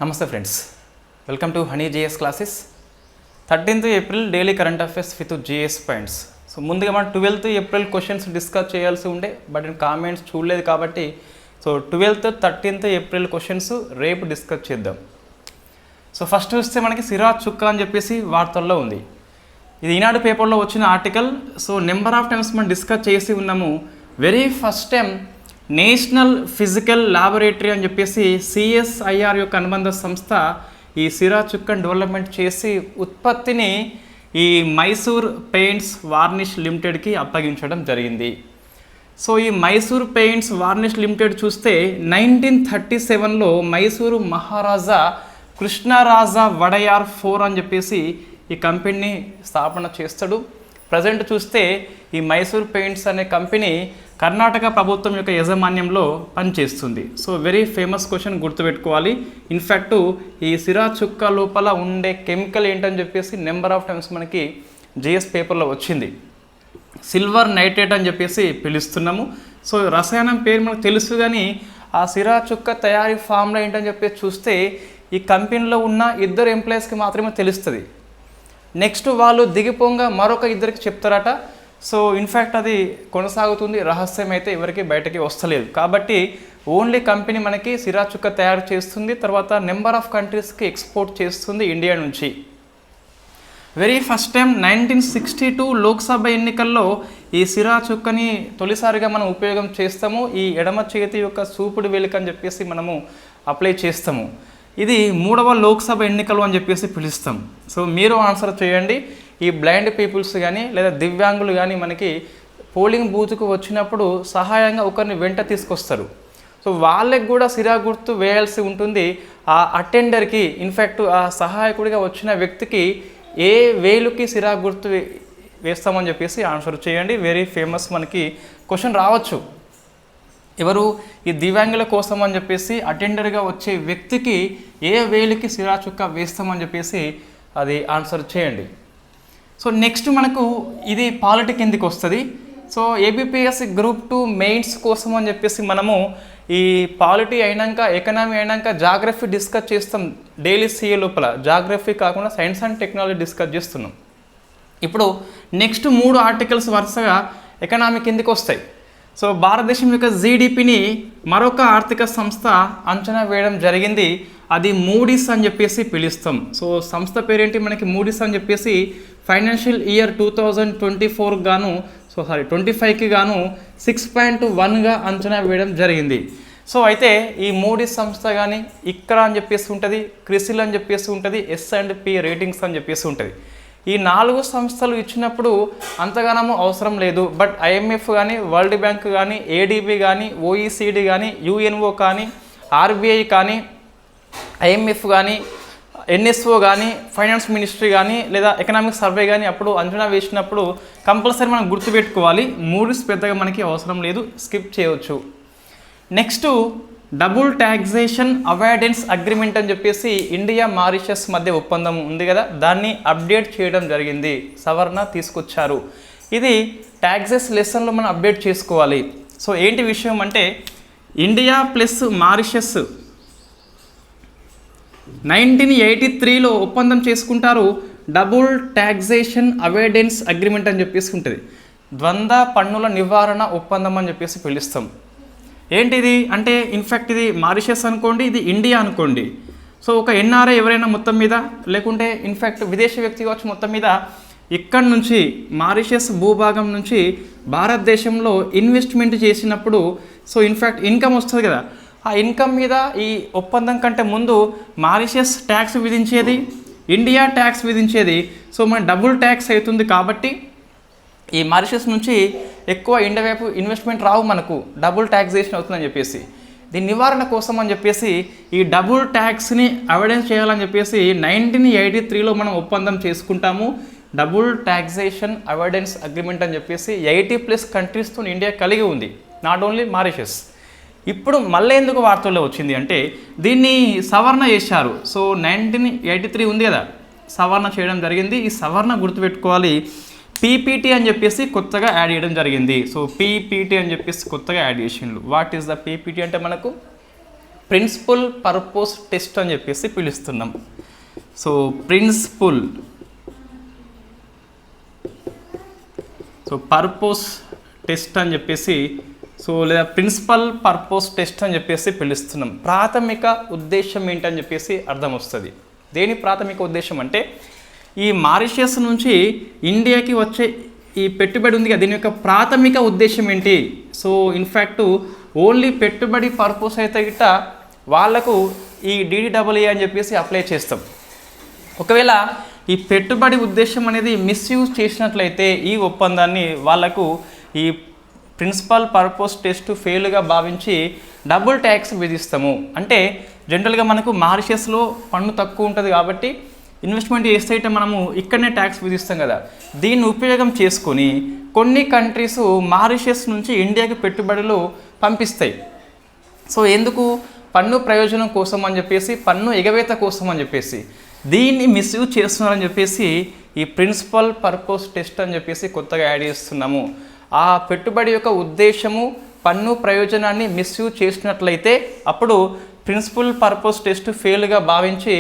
నమస్తే friends, welcome to honey GS classes. 13th April daily current affairs with GS points. So ముందుగా మనం 12th April questions discuss చేయాల్సి ఉండే, but నేను comments చూడలేదు కాబట్టి సో 13th ఏప్రిల్ క్వశ్చన్స్ రేపు డిస్కస్ చేద్దాం. సో ఫస్ట్ చూస్తే మనకి సిరాజ్ చుక్క అని చెప్పేసి వార్తల్లో ఉంది. ఇది ఈనాడు పేపర్లో వచ్చిన article. So number of times మనం డిస్కస్ చేసి ఉన్నాము. Very first time national physical laboratory అని చెప్పేసి సిఎస్ఐఆర్ యొక్క అనుబంధ సంస్థ ఈ సిరాజ్ చుక్కను డెవలప్మెంట్ చేసి ఉత్పత్తిని ఈ మైసూర్ పెయింట్స్ వార్నిష్ లిమిటెడ్కి అప్పగించడం జరిగింది. సో ఈ మైసూర్ పెయింట్స్ వార్నిష్ లిమిటెడ్ చూస్తే 1937లో మైసూరు మహారాజా కృష్ణరాజా వడయార్ 4 అని చెప్పేసి ఈ కంపెనీని స్థాపన చేస్తాడు. ప్రజెంట్ చూస్తే ఈ మైసూర్ పెయింట్స్ అనే కంపెనీ కర్ణాటక ప్రభుత్వం యొక్క యాజమాన్యంలో పనిచేస్తుంది. సో వెరీ ఫేమస్ క్వశ్చన్ గుర్తుపెట్టుకోవాలి. ఇన్ఫ్యాక్ట్ ఈ సిరాజ్ చుక్క లోపల ఉండే కెమికల్ ఏంటని చెప్పేసి నెంబర్ ఆఫ్ టైమ్స్ మనకి జిఎస్ పేపర్లో వచ్చింది. సిల్వర్ నైట్రేట్ అని చెప్పేసి పిలుస్తున్నాము. సో రసాయనం పేరు మనకు తెలుసు, కానీ ఆ సిరాజ్ చుక్క తయారీ ఫామ్లో ఏంటని చెప్పేసి చూస్తే ఈ కంపెనీలో ఉన్న 2 ఎంప్లాయీస్కి మాత్రమే తెలుస్తుంది. నెక్స్ట్ వాళ్ళు దిగిపోగా మరొక 2కి చెప్తారట. సో ఇన్ఫ్యాక్ట్ అది కొనసాగుతుంది, రహస్యం అయితే ఎవరికి బయటకి వస్తలేదు. కాబట్టి ఓన్లీ కంపెనీ మనకి సిరాజ్ చుక్క తయారు చేస్తుంది, తర్వాత నెంబర్ ఆఫ్ కంట్రీస్కి ఎక్స్పోర్ట్ చేస్తుంది ఇండియా నుంచి. వెరీ ఫస్ట్ టైం 1962 లోక్సభ ఎన్నికల్లో ఈ సిరాజ్ చుక్కని తొలిసారిగా మనం ఉపయోగం చేస్తాము. ఈ ఎడమ చేతి యొక్క చూపుడు వేలిక అని చెప్పేసి మనము అప్లై చేస్తాము. ఇది 3వ లోక్సభ ఎన్నికలు అని చెప్పేసి పిలుస్తాం. సో మీరు ఆన్సర్ చేయండి. ఈ బ్లైండ్ పీపుల్స్ కానీ లేదా దివ్యాంగులు కానీ మనకి పోలింగ్ బూత్కు వచ్చినప్పుడు సహాయంగా ఒకరిని వెంట తీసుకొస్తారు. సో వాళ్ళకి కూడా సిరా గుర్తు వేయాల్సి ఉంటుంది. ఆ అటెండర్కి, ఇన్ఫ్యాక్ట్ ఆ సహాయకుడిగా వచ్చిన వ్యక్తికి ఏ వేలుకి సిరా గుర్తు వేస్తామని చెప్పేసి ఆన్సర్ చేయండి. వెరీ ఫేమస్ మనకి క్వశ్చన్ రావచ్చు. ఎవరు ఈ దివ్యాంగుల కోసం అని చెప్పేసి అటెండర్గా వచ్చే వ్యక్తికి ఏ వేలికి సిరాజ్ చుక్క వేస్తామని చెప్పేసి అది ఆన్సర్ చేయండి. సో నెక్స్ట్ మనకు ఇది పాలిటీ కిందికి వస్తుంది. సో ఏబిపిఎస్సి గ్రూప్ 2 మెయిన్స్ కోసం అని చెప్పేసి మనము ఈ పాలిటీ అయినాక, ఎకనామీ అయినాక జాగ్రఫీ డిస్కస్ చేస్తాం. డైలీ సిఏ లోపల జాగ్రఫీ కాకుండా సైన్స్ అండ్ టెక్నాలజీ డిస్కస్ చేస్తున్నాం. ఇప్పుడు నెక్స్ట్ 3 ఆర్టికల్స్ వరుసగా ఎకనామీ కిందికి వస్తాయి. సో భారతదేశం యొక్క జీడిపిని మరొక ఆర్థిక సంస్థ అంచనా వేయడం జరిగింది. అది మూడీస్ అని చెప్పేసి పిలుస్తాం. సో సంస్థ పేరేంటి మనకి మూడీస్ అని చెప్పేసి ఫైనాన్షియల్ ఇయర్ 2024 గాను 25కి గాను 6.1గా అంచనా వేయడం జరిగింది. సో అయితే ఈ మూడీస్ సంస్థ కానీ ఇక్కడ అని చెప్పేసి ఉంటుంది, క్రిసిల్ అని చెప్పేసి ఉంటుంది, S&P రేటింగ్స్ అని చెప్పేసి ఉంటుంది. ఈ 4 సంస్థలు ఇచ్చినప్పుడు అంతగానము అవసరం లేదు. బట్ IMF కానీ, వరల్డ్ బ్యాంక్ కానీ, ADB కానీ, OECD కానీ, UNO కానీ, RBI కానీ, IMF కానీ, NSO కానీ, ఫైనాన్స్ మినిస్ట్రీ కానీ లేదా ఎకనామిక్ సర్వే కానీ అప్పుడు అంచనా వేసినప్పుడు కంపల్సరీ మనం గుర్తుపెట్టుకోవాలి. మూడీస్ పెద్దగా మనకి అవసరం లేదు, స్కిప్ చేయవచ్చు. Next double taxation avoidance agreement అని చెప్పేసి ఇండియా మారిషస్ మధ్య ఒప్పందం ఉంది కదా, దాన్ని అప్డేట్ చేయడం జరిగింది. సవరణ తీసుకొచ్చారు. ఇది ట్యాక్సెస్ లెసన్లో మనం అప్డేట్ చేసుకోవాలి. సో ఏంటి విషయం అంటే ఇండియా ప్లస్ మారిషస్ 1983లో ఒప్పందం చేసుకుంటారు. డబుల్ ట్యాక్సేషన్ అవాయిడెన్స్ అగ్రిమెంట్ అని చెప్పేసి ఉంటుంది. ద్వంద్వ పన్నుల నివారణ ఒప్పందం అని చెప్పేసి పిలుస్తాం. ఏంటిది అంటే ఇన్ఫ్యాక్ట్ ఇది మారిషస్ అనుకోండి, ఇది ఇండియా అనుకోండి. సో ఒక NRI ఎవరైనా మొత్తం మీద, లేకుంటే ఇన్ఫ్యాక్ట్ విదేశీ వ్యక్తి కావచ్చు, మొత్తం మీద ఇక్కడి నుంచి మారిషస్ భూభాగం నుంచి భారతదేశంలో ఇన్వెస్ట్మెంట్ చేసినప్పుడు సో ఇన్ఫ్యాక్ట్ ఇన్కమ్ వస్తుంది కదా, ఆ ఇన్కమ్ మీద ఈ ఒప్పందం కంటే ముందు మారిషస్ ట్యాక్స్ విధించేది, ఇండియా ట్యాక్స్ విధించేది. సో మన డబుల్ ట్యాక్స్ అవుతుంది కాబట్టి ఈ మారిషస్ నుంచి ఎక్కువ ఇండియా వైపు ఇన్వెస్ట్మెంట్ రావు, మనకు డబుల్ ట్యాక్సేషన్ అవుతుందని చెప్పేసి దీని నివారణ కోసం అని చెప్పేసి ఈ డబుల్ ట్యాక్స్ని అవాయిడెన్స్ చేయాలని చెప్పేసి 1983లో మనం ఒప్పందం చేసుకుంటాము. డబుల్ ట్యాక్సేషన్ అవాయిడెన్స్ అగ్రిమెంట్ అని చెప్పేసి 80+ కంట్రీస్తో ఇండియా కలిగి ఉంది, నాట్ ఓన్లీ మారిషస్. ఇప్పుడు మళ్ళీ ఎందుకు వార్తల్లో వచ్చింది అంటే దీన్ని సవరణ చేశారు. సో 1983 ఉంది కదా, సవరణ చేయడం జరిగింది. ఈ సవరణ గుర్తుపెట్టుకోవాలి. PPT అని చెప్పేసి కొత్తగా యాడ్ చేయడం జరిగింది. సో PPT అని చెప్పేసి కొత్తగా యాడ్ చేసిండ్రు. వాట్ ఈస్ ద PPT అంటే మనకు ప్రిన్సిపల్ పర్పస్ టెస్ట్ అని చెప్పేసి పిలుస్తున్నాం. సో ప్రిన్సిపల్ పర్పస్ టెస్ట్ అని చెప్పేసి లేదా ప్రిన్సిపల్ పర్పస్ టెస్ట్ అని చెప్పేసి పిలుస్తున్నాం. ప్రాథమిక ఉద్దేశం ఏంటని చెప్పేసి అర్థం వస్తుంది. దేని ప్రాథమిక ఉద్దేశం అంటే ఈ మారిషియస్ నుంచి ఇండియాకి వచ్చే ఈ పెట్టుబడి ఉంది కదా, దీని యొక్క ప్రాథమిక ఉద్దేశం ఏంటి? సో ఇన్ఫ్యాక్ట్ ఓన్లీ పెట్టుబడి పర్పస్ అయితే గిట్ట వాళ్లకు ఈ DDAA అని చెప్పేసి అప్లై చేస్తాం. ఒకవేళ ఈ పెట్టుబడి ఉద్దేశం అనేది మిస్యూజ్ చేసినట్లయితే ఈ ఒప్పందాన్ని వాళ్లకు ఈ ప్రిన్సిపల్ పర్పస్ టెస్ట్ ఫెయిల్గా భావించి డబుల్ ట్యాక్స్ విధిస్తాము. అంటే జనరల్గా మనకు మారిషియస్లో పన్ను తక్కువ ఉంటుంది కాబట్టి ఇన్వెస్ట్మెంట్ చేస్తే మనము ఇక్కడనే ట్యాక్స్ విధిస్తాం కదా, దీన్ని ఉపయోగం చేసుకొని కొన్ని కంట్రీస్ మారిషియస్ నుంచి ఇండియాకి పెట్టుబడులు పంపిస్తాయి. సో ఎందుకు? పన్ను ప్రయోజనం కోసం అని చెప్పేసి, పన్ను ఎగవేత కోసం అని చెప్పేసి దీన్ని మిస్యూజ్ చేస్తున్నారని చెప్పేసి ఈ ప్రిన్సిపల్ పర్పస్ టెస్ట్ అని చెప్పేసి కొత్తగా యాడ్ చేస్తున్నాము. ఆ పెట్టుబడి యొక్క ఉద్దేశము పన్ను ప్రయోజనాన్ని మిస్యూజ్ చేసినట్లయితే అప్పుడు ప్రిన్సిపల్ పర్పస్ టెస్ట్ ఫెయిల్గా భావించి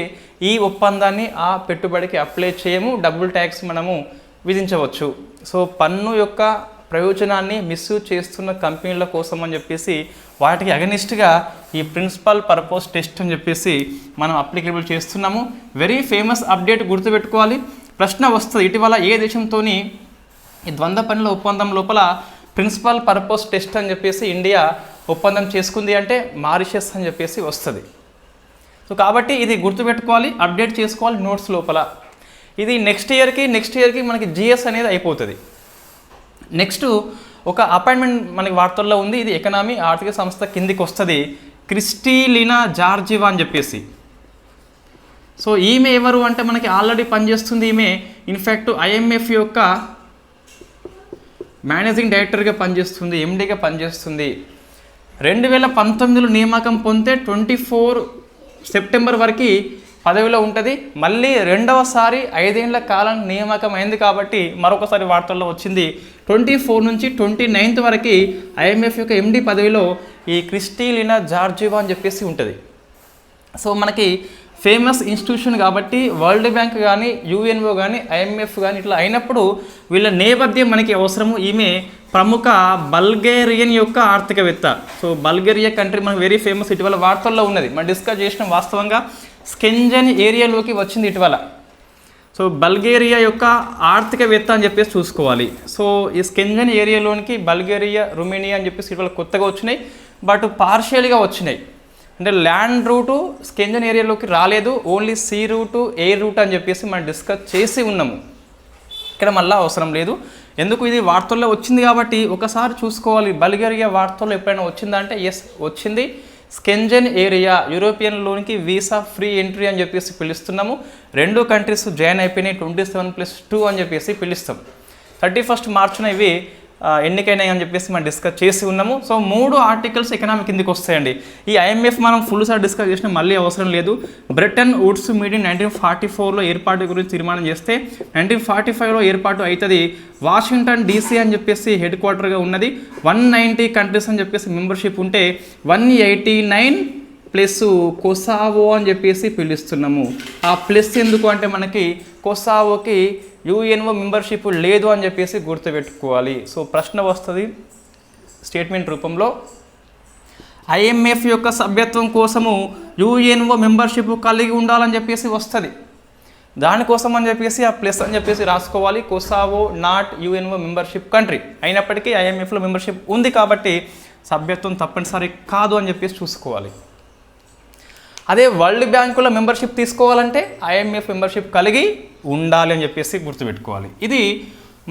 ఈ ఒప్పందాన్ని ఆ పెట్టుబడికి అప్లై చేయము, డబుల్ ట్యాక్స్ మనము విధించవచ్చు. సో పన్ను యొక్క ప్రయోజనాన్ని మిస్యూజ్ చేస్తున్న కంపెనీల కోసం అని చెప్పేసి వాటికి అగనిస్ట్గా ఈ ప్రిన్సిపల్ పర్పస్ టెస్ట్ అని చెప్పేసి మనం అప్లికేబుల్ చేస్తున్నాము. వెరీ ఫేమస్ అప్డేట్ గుర్తుపెట్టుకోవాలి. ప్రశ్న వస్తుంది, ఇటీవల ఏ దేశంతోని ఈ ద్వంద్వ పన్నుల ఒప్పందం లోపల ప్రిన్సిపల్ పర్పస్ టెస్ట్ అని చెప్పేసి ఇండియా ఒప్పందం చేసుకుంది అంటే మారిషియస్ అని చెప్పేసి వస్తుంది. సో కాబట్టి ఇది గుర్తుపెట్టుకోవాలి, అప్డేట్ చేసుకోవాలి నోట్స్ లోపల. ఇది నెక్స్ట్ ఇయర్కి మనకి GS అనేది అయిపోతుంది. నెక్స్ట్ ఒక అపాయింట్మెంట్ మనకి వార్తల్లో ఉంది, ఇది ఎకనామీ ఆర్థిక సంస్థ కిందికి వస్తుంది, క్రిస్టిలినా జార్జివా అని చెప్పేసి. సో ఈమె ఎవరు అంటే మనకి ఆల్రెడీ పనిచేస్తుంది ఈమె. ఇన్ఫ్యాక్ట్ IMF యొక్క మేనేజింగ్ డైరెక్టర్గా పనిచేస్తుంది, MDగా పనిచేస్తుంది. 2019లో నియామకం పొందితే 24 సెప్టెంబర్ వరకు పదవిలో ఉంటుంది. మళ్ళీ రెండవసారి 5 ఏళ్ల కాలం నియామకం అయింది కాబట్టి మరొకసారి వార్తల్లో వచ్చింది. 24 నుంచి 29 వరకు IMF యొక్క MD పదవిలో ఈ క్రిస్టిలినా జార్జివా అని చెప్పేసి ఉంటుంది. సో మనకి ఫేమస్ ఇన్స్టిట్యూషన్ కాబట్టి వరల్డ్ బ్యాంక్ కానీ UNO కానీ IMF కానీ ఇట్లా అయినప్పుడు వీళ్ళ నేపథ్యం మనకి అవసరము. ఈమె ప్రముఖ బల్గేరియన్ యొక్క ఆర్థికవేత్త. సో బల్గేరియా కంట్రీ మనకు వెరీ ఫేమస్, ఇటీవల వార్తల్లో ఉన్నది, మనం డిస్కస్ చేసిన వాస్తవంగా స్కెంజన్ ఏరియాలోకి వచ్చింది ఇటీవల. సో బల్గేరియా యొక్క ఆర్థికవేత్త అని చెప్పేసి చూసుకోవాలి. సో ఈ స్కెంజన్ ఏరియాలోనికి బల్గేరియా, రొమేనియా అని చెప్పేసి ఇటీవల కొత్తగా వచ్చినాయి, బట్ పార్షియల్గా వచ్చినాయి. అంటే ల్యాండ్ రూటు స్కెంజన్ ఏరియాలోకి రాలేదు, only sea route, air route అని చెప్పేసి మనం డిస్కస్ చేసి ఉన్నాము. ఇక్కడ మళ్ళీ అవసరం లేదు, ఎందుకు ఇది వార్తల్లో వచ్చింది కాబట్టి ఒకసారి చూసుకోవాలి. బల్గేరియా వార్తల్లో ఎప్పుడైనా వచ్చిందా అంటే ఎస్ వచ్చింది. స్కెంజన్ ఏరియా యూరోపియన్లోనికి వీసా ఫ్రీ ఎంట్రీ అని చెప్పేసి పిలుస్తున్నాము. 2 కంట్రీస్ జాయిన్ అయిపోయినాయి, 27+2 అని చెప్పేసి పిలుస్తాం. 31 మార్చున ఇవి ఎన్నికైనాయి అని చెప్పేసి మనం డిస్కస్ చేసి ఉన్నాము. సో 3 ఆర్టికల్స్ ఎకనామిక్ కిందికి వస్తాయండి. ఈ IMF మనం ఫుల్ సార్ డిస్కస్ చేసిన మళ్ళీ అవసరం లేదు. బ్రిటన్ వుడ్స్ మీటింగ్ 1944లో ఏర్పాటు గురించి తీర్మానం చేస్తే 1945లో ఏర్పాటు అవుతుంది. వాషింగ్టన్ DC అని చెప్పేసి హెడ్ క్వార్టర్గా ఉన్నది. 190 కంట్రీస్ అని చెప్పేసి మెంబర్షిప్ ఉంటే 189 ప్లస్ కొసావో అని చెప్పేసి పిలుస్తున్నాము. ఆ ప్లస్ ఎందుకు అంటే మనకి కొసావోకి UNO మెంబర్షిప్ లేదు అని చెప్పేసి గుర్తుపెట్టుకోవాలి. సో ప్రశ్న వస్తుంది స్టేట్మెంట్ రూపంలో, IMF యొక్క సభ్యత్వం కోసము UNO మెంబర్షిప్ కలిగి ఉండాలని చెప్పేసి వస్తుంది. దానికోసం అని చెప్పేసి ఆ ప్లస్ అని చెప్పేసి రాసుకోవాలి. Kosovo not UNO membership country అయినప్పటికీ IMFలో మెంబర్షిప్ ఉంది కాబట్టి సభ్యత్వం తప్పనిసరి కాదు అని చెప్పేసి చూసుకోవాలి. అదే వరల్డ్ బ్యాంకులో మెంబర్షిప్ తీసుకోవాలంటే IMF మెంబర్షిప్ కలిగి ఉండాలి అని చెప్పేసి గుర్తుపెట్టుకోవాలి. ఇది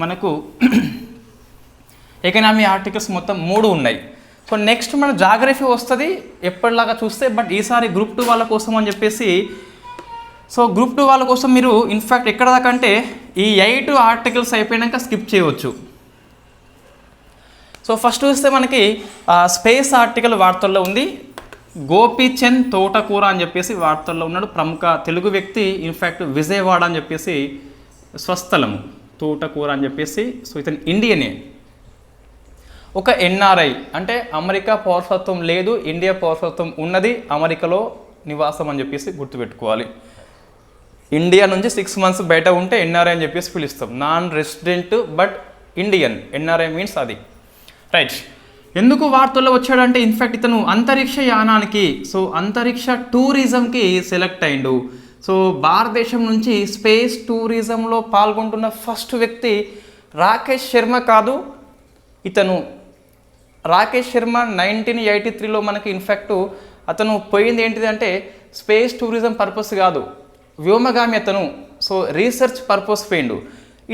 మనకు ఎకనామీ ఆర్టికల్స్ మొత్తం 3 ఉన్నాయి. సో నెక్స్ట్ మన జాగ్రఫీ వస్తుంది ఎప్పటిలాగా చూస్తే, బట్ ఈసారి గ్రూప్ 2 వాళ్ళ కోసం అని చెప్పేసి. సో గ్రూప్ 2 వాళ్ళ కోసం మీరు ఇన్ఫ్యాక్ట్ ఎక్కడ దాకా అంటే ఈ 8 ఆర్టికల్స్ అయిపోయాక స్కిప్ చేయవచ్చు. సో ఫస్ట్ చూస్తే మనకి స్పేస్ ఆర్టికల్ వార్తల్లో ఉంది. గోపీచంద్ తోటకూర అని చెప్పేసి వార్తల్లో ఉన్నాడు, ప్రముఖ తెలుగు వ్యక్తి. ఇన్ఫ్యాక్ట్ విజయవాడ అని చెప్పేసి స్వస్థలము, తోటకూర అని చెప్పేసి. సో ఇతను ఇండియనే. ఒక ఎన్ఆర్ఐ అంటే అమెరికా పౌరసత్వం లేదు, ఇండియా పౌరసత్వం ఉన్నది, అమెరికాలో నివాసం అని చెప్పేసి గుర్తుపెట్టుకోవాలి. ఇండియా నుంచి 6 months బయట ఉంటే ఎన్ఆర్ఐ అని చెప్పేసి పిలుస్తాం. Non resident but Indian, NRI means అది. రైట్. ఎందుకు వార్తల్లో వచ్చాడంటే ఇన్ఫ్యాక్ట్ ఇతను అంతరిక్ష యానానికి, సో అంతరిక్ష టూరిజంకి సెలెక్ట్ అయిండు. సో భారతదేశం నుంచి స్పేస్ టూరిజంలో పాల్గొంటున్న ఫస్ట్ వ్యక్తి రాకేష్ శర్మ కాదు, ఇతను రాకేష్ శర్మ 1983లో మనకి ఇన్ఫ్యాక్ట్ అతను పోయింది ఏంటిది అంటే స్పేస్ టూరిజం పర్పస్ కాదు, వ్యోమగామి అతను. సో రీసెర్చ్ పర్పస్ పోయిండు.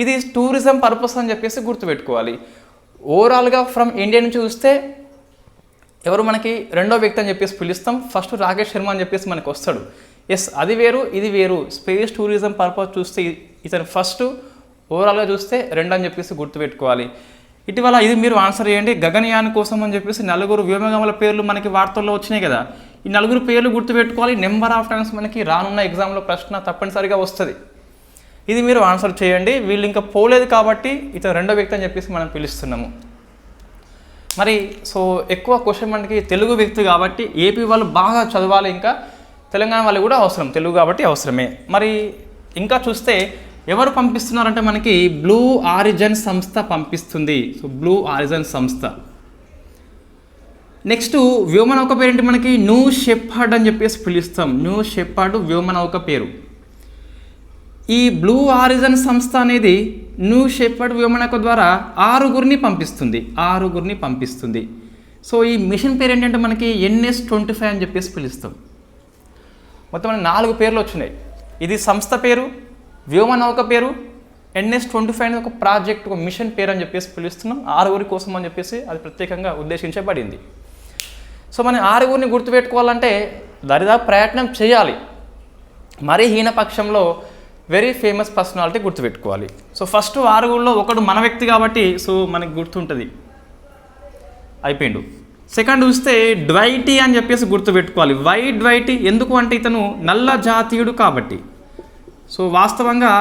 ఇది టూరిజం పర్పస్ అని చెప్పేసి గుర్తుపెట్టుకోవాలి. ఓవరాల్గా ఫ్రమ్ ఇండియా నుంచి చూస్తే ఎవరు మనకి రెండో వ్యక్తి అని చెప్పేసి పిలుస్తాం. ఫస్ట్ రాకేష్ శర్మ అని చెప్పేసి మనకు వస్తాడు. ఎస్, అది వేరు ఇది వేరు. స్పేస్ టూరిజం పర్పస్ చూస్తే ఇతను ఫస్ట్, ఓవరాల్గా చూస్తే రెండు అని చెప్పేసి గుర్తుపెట్టుకోవాలి. ఇటీవల ఇది మీరు ఆన్సర్ చేయండి. గగనయాన్ కోసం అని చెప్పేసి 4 వ్యోమగాముల పేర్లు మనకి వార్తల్లో వచ్చినాయి కదా. ఈ 4 పేర్లు గుర్తుపెట్టుకోవాలి. నెంబర్ ఆఫ్ టైమ్స్ మనకి రానున్న ఎగ్జామ్లో ప్రశ్న తప్పనిసరిగా వస్తుంది. ఇది మీరు ఆన్సర్ చేయండి. వీళ్ళు ఇంకా పోలేదు కాబట్టి ఇతను రెండో వ్యక్తి అని చెప్పేసి మనం పిలుస్తున్నాము. మరి సో ఎక్కువ క్వశ్చన్ మనకి తెలుగు వ్యక్తి కాబట్టి ఏపీ వాళ్ళు బాగా చదవాలి, ఇంకా తెలంగాణ వాళ్ళు కూడా అవసరం, తెలుగు కాబట్టి అవసరమే. మరి ఇంకా చూస్తే ఎవరు పంపిస్తున్నారంటే మనకి బ్లూ ఆరిజన్ సంస్థ పంపిస్తుంది. సో బ్లూ ఆరిజన్ సంస్థ. నెక్స్ట్ వ్యోమనౌక పేరు ఏంటి మనకి న్యూ షెపర్డ్ అని చెప్పేసి పిలుస్తాం. న్యూ షెపర్డ్ వ్యోమనౌక పేరు. ఈ బ్లూ ఆరిజన్ సంస్థ అనేది న్యూ షెపర్డ్ వ్యోమనౌక ద్వారా 6 పంపిస్తుంది. సో ఈ మిషన్ పేరు ఏంటంటే మనకి NS-25 అని చెప్పేసి పిలుస్తాం. మొత్తం 4 పేర్లు వచ్చినాయి. ఇది సంస్థ పేరు, వ్యోమనౌక పేరు, NS-25 అనేది ఒక ప్రాజెక్ట్, ఒక మిషన్ పేరు అని చెప్పేసి పిలుస్తున్నాం. 6 కోసం అని చెప్పేసి అది ప్రత్యేకంగా ఉద్దేశించబడింది. సో మనం 6 గుర్తుపెట్టుకోవాలంటే దరిదాపు ప్రయత్నం చేయాలి. మరీ హీనపక్షంలో వెరీ ఫేమస్ పర్సనాలిటీ గుర్తుపెట్టుకోవాలి. సో ఫస్ట్ 6 ఒకడు మన వ్యక్తి కాబట్టి సో మనకి గుర్తుంటుంది, అయిపోయిండు. సెకండ్ చూస్తే డ్వైటీ అని చెప్పేసి గుర్తుపెట్టుకోవాలి. వై డ్వైటీ? ఎందుకు అంటే ఇతను నల్ల జాతీయుడు కాబట్టి. సో వాస్తవంగా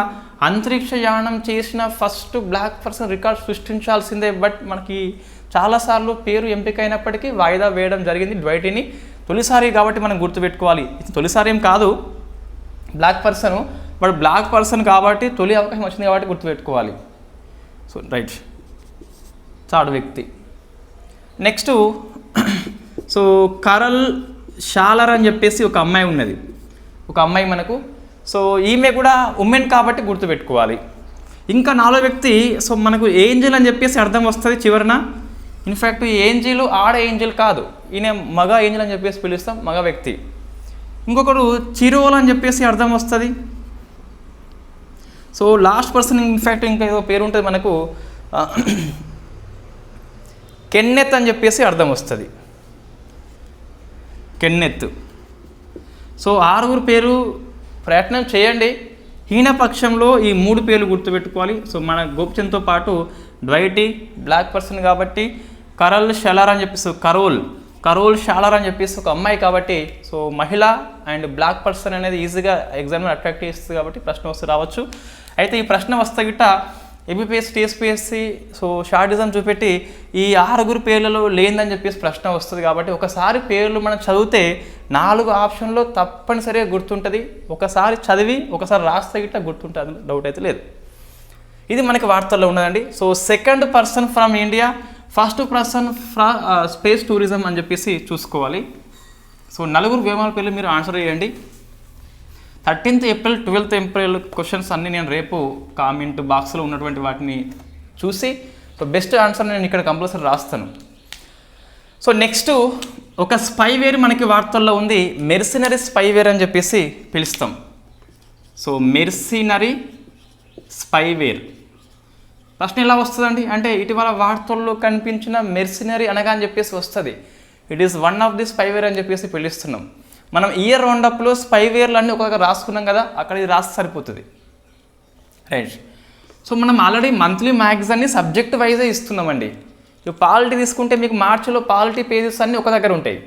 అంతరిక్ష యానం చేసిన ఫస్ట్ బ్లాక్ పర్సన్ రికార్డ్ సృష్టించాల్సిందే, బట్ మనకి చాలాసార్లు పేరు ఎంపిక అయినప్పటికీ వాయిదా వేయడం జరిగింది డ్వైటీని. తొలిసారి కాబట్టి మనం గుర్తుపెట్టుకోవాలి. తొలిసారి ఏం కాదు black person, but black person కాబట్టి తొలి అవకాశం వచ్చింది కాబట్టి గుర్తుపెట్టుకోవాలి. సో రైట్, థర్డ్ వ్యక్తి. నెక్స్ట్ సో కరల్ షాలర్ అని చెప్పేసి ఒక అమ్మాయి ఉన్నది, ఒక అమ్మాయి మనకు. సో ఈమె కూడా ఉమెన్ కాబట్టి గుర్తుపెట్టుకోవాలి. ఇంకా 4వ వ్యక్తి సో మనకు ఏంజల్ అని చెప్పేసి అర్థం వస్తుంది చివరన. ఇన్ఫ్యాక్ట్ ఈ ఏంజిల్ ఆడ ఏంజిల్ కాదు, ఈయన మగ ఏంజిల్ అని చెప్పేసి పిలుస్తాం, మగ వ్యక్తి. ఇంకొకరు చిరోల్ అని చెప్పేసి అర్థం వస్తుంది. సో లాస్ట్ పర్సన్ ఇన్ఫ్యాక్ట్ ఇంకా ఏదో పేరు ఉంటుంది మనకు, కెన్నెత్ అని చెప్పేసి అర్థం వస్తుంది, కెన్నెత్. సో 6 పేరు ప్రయత్నం చేయండి. హీనపక్షంలో ఈ 3 పేర్లు గుర్తుపెట్టుకోవాలి. సో మన గోపిచంద్తో పాటు డ్వైటీ బ్లాక్ పర్సన్ కాబట్టి, కరల్ షాలర్ అని చెప్పేసి కరోల్ షాలర్ అని చెప్పేసి ఒక అమ్మాయి కాబట్టి, సో మహిళ అండ్ బ్లాక్ పర్సన్ అనేది ఈజీగా ఎగ్జామ్లో అట్రాక్ట్ చేస్తుంది కాబట్టి ప్రశ్న వస్తే రావచ్చు. అయితే ఈ ప్రశ్న వస్తే గిట్ట ఏబిపిఎస్ టీఎస్పీఎస్సి సో షార్టిజం చూపెట్టి ఈ 6 పేర్లలో లేదని చెప్పేసి ప్రశ్న వస్తుంది కాబట్టి ఒకసారి పేర్లు మనం చదివితే 4 ఆప్షన్లో తప్పనిసరిగా గుర్తుంటుంది. ఒకసారి చదివి ఒకసారి రాస్తే గిట్ట గుర్తుంటుంది, డౌట్ అయితే లేదు. ఇది మనకి వార్తల్లో ఉన్నదండి. So second person from India, first person space tourism అని చెప్పేసి చూసుకోవాలి. సో 4 వ్యోమాల పేర్లు మీరు ఆన్సర్ చేయండి. 13th April 12th April questions అన్నీ నేను రేపు కామెంట్ బాక్స్లో ఉన్నటువంటి వాటిని చూసి సో బెస్ట్ ఆన్సర్ నేను ఇక్కడ కంపల్సరీ రాస్తాను. సో నెక్స్ట్ ఒక స్పైవేర్ మనకి వార్తల్లో ఉంది, మెర్సినరీ స్పైవేర్ అని చెప్పేసి పిలుస్తాం. సో మెర్సినరీ స్పైవేర్ ప్రశ్న ఎలా వస్తుందండి అంటే ఇటీవల వార్తల్లో కనిపించిన మెర్సినరీ అనగా అని చెప్పేసి వస్తుంది. It is one of the spyware అని చెప్పేసి పిలుస్తున్నాం. మనం ఇయర్ రౌండప్లో స్పైవేర్లు అన్నీ ఒక రాసుకున్నాం కదా, అక్కడ ఇది రాస్తే సరిపోతుంది. రైట్. సో మనం ఆల్రెడీ మంత్లీ మ్యాగజైన్ని సబ్జెక్ట్ వైజే ఇస్తున్నామండి. ఇప్పుడు పాలిటీ తీసుకుంటే మీకు మార్చిలో పాలిటీ పేజెస్ అన్నీ ఒక దగ్గర ఉంటాయి.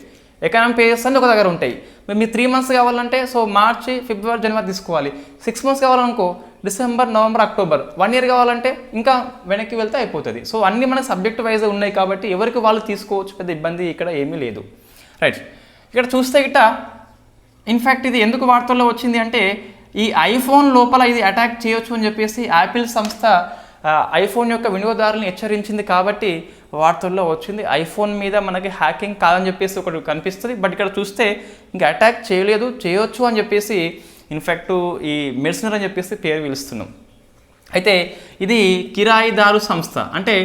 ఎకనామిక్ పేజెస్ అన్నీ ఒక దగ్గర ఉంటాయి. మీరు 3 months కావాలంటే సో మార్చి, ఫిబ్రవరి, జనవరి తీసుకోవాలి. 6 months కావాలనుకో డిసెంబర్, నవంబర్, అక్టోబర్. 1 year కావాలంటే ఇంకా వెనక్కి వెళ్తే అయిపోతుంది. సో అన్నీ మనకి సబ్జెక్ట్ వైజ్ ఉన్నాయి కాబట్టి ఎవరికి వాళ్ళు తీసుకోవచ్చు, పెద్ద ఇబ్బంది ఇక్కడ ఏమీ లేదు. రైట్, ఇక్కడ చూస్తే గిట్ట ఇన్ఫ్యాక్ట్ ఇది ఎందుకు వార్తల్లో వచ్చింది అంటే ఈ ఐఫోన్ లోపల ఇది అటాక్ చేయొచ్చు అని చెప్పేసి యాపిల్ సంస్థ ఐఫోన్ యొక్క వినియోగదారులను హెచ్చరించింది కాబట్టి వార్తల్లో వచ్చింది. ఐఫోన్ మీద మనకి హ్యాకింగ్ కాదని చెప్పేసి ఒకటి కనిపిస్తుంది, బట్ ఇక్కడ చూస్తే ఇంకా అటాక్ చేయలేదు, చేయొచ్చు అని చెప్పేసి ఇన్ఫ్యాక్ట్ ఈ మెర్సనర్ అని చెప్పేసి పేరు పిలుస్తున్నాం. అయితే ఇది కిరాయిదారు సంస్థ, అంటే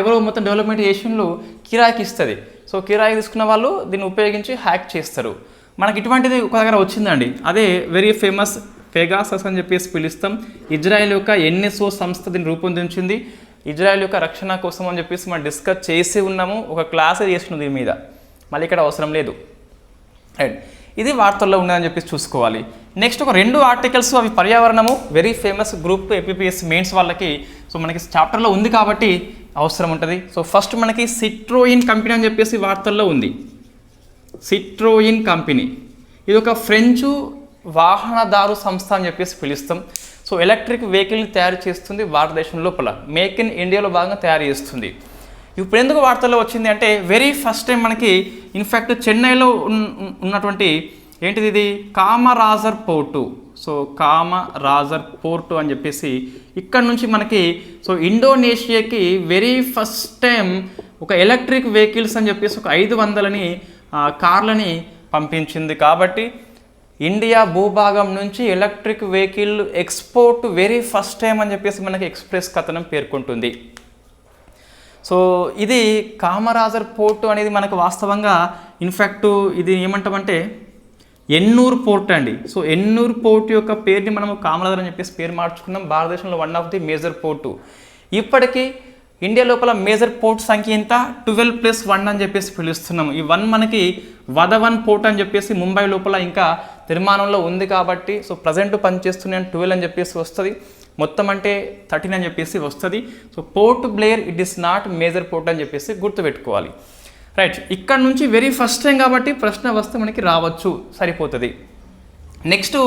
ఎవరో మొత్తం డెవలప్మెంట్ చేసినలు కిరాయికి ఇస్తుంది. సో కిరాయి తీసుకున్న వాళ్ళు దీన్ని ఉపయోగించి హ్యాక్ చేస్తారు. మనకి ఇటువంటిది ఒక దగ్గర వచ్చిందండి, అదే వెరీ ఫేమస్ పెగాసస్ అని చెప్పేసి పిలుస్తాం. ఇజ్రాయెల్ యొక్క NSO సంస్థ దీన్ని రూపొందించింది. ఇజ్రాయెల్ యొక్క రక్షణ కోసం అని చెప్పేసి మనం డిస్కస్ చేసి ఉన్నాము, ఒక క్లాస్ చేస్తున్నాం దీని మీద, మళ్ళీ ఇక్కడ అవసరం లేదు. రైట్, ఇది వార్తల్లో ఉన్నదని చెప్పేసి చూసుకోవాలి. నెక్స్ట్ ఒక 2 ఆర్టికల్స్, అవి పర్యావరణము, very famous group APPS mains వాళ్ళకి. సో మనకి చాప్టర్లో ఉంది కాబట్టి అవసరం ఉంటుంది. సో ఫస్ట్ మనకి సిట్రోయిన్ కంపెనీ అని చెప్పేసి వార్తల్లో ఉంది. సిట్రోయిన్ కంపెనీ ఇది ఒక ఫ్రెంచ్ వాహనదారు సంస్థ అని చెప్పేసి పిలుస్తాం. సో ఎలక్ట్రిక్ వెహికల్ తయారు చేస్తుంది భారతదేశం లోపల, మేక్ ఇన్ ఇండియాలో భాగంగా తయారు చేస్తుంది. ఇప్పుడు ఎందుకు వార్తల్లో వచ్చింది అంటే వెరీ ఫస్ట్ టైం మనకి ఇన్ఫ్యాక్ట్ చెన్నైలో ఉన్నటువంటి ఏంటిది ఇది Kamarajar port. So Kamarajar port అని చెప్పేసి ఇక్కడ నుంచి మనకి సో ఇండోనేషియాకి వెరీ ఫస్ట్ టైం ఒక ఎలక్ట్రిక్ వెహికల్స్ అని చెప్పేసి ఒక 500 కార్లని పంపించింది. కాబట్టి ఇండియా భూభాగం నుంచి electric vehicle export very first time అని చెప్పేసి మనకి ఎక్స్ప్రెస్ కథనం పేర్కొంటుంది. సో ఇది కామరాజర్ పోర్టు అనేది మనకు వాస్తవంగా ఇన్ఫ్యాక్ట్ ఇది ఏమంటామంటే ఎన్నూరు పోర్ట్ అండి. సో ఎన్నూరు పోర్టు యొక్క పేరుని మనము కామరాజర్ అని చెప్పేసి పేరు మార్చుకున్నాం. భారతదేశంలో 1 of the మేజర్ పోర్టు. ఇప్పటికీ ఇండియా లోపల మేజర్ పోర్ట్ సంఖ్య ఎంత 12+1 అని చెప్పేసి పిలుస్తున్నాము. ఈ 1 మనకి వదవన్ పోర్ట్ అని చెప్పేసి ముంబై లోపల ఇంకా నిర్మాణంలో ఉంది కాబట్టి సో ప్రజెంట్ పనిచేస్తున్నాయి 12 అని చెప్పేసి వస్తుంది, మొత్తం అంటే 13 అని చెప్పేసి వస్తుంది. So port Blair it is not major port అని చెప్పేసి గుర్తుపెట్టుకోవాలి. రైట్, ఇక్కడ నుంచి వెరీ ఫస్ట్ టైం కాబట్టి ప్రశ్న వస్తే మనకి రావచ్చు, సరిపోతుంది. నెక్స్ట్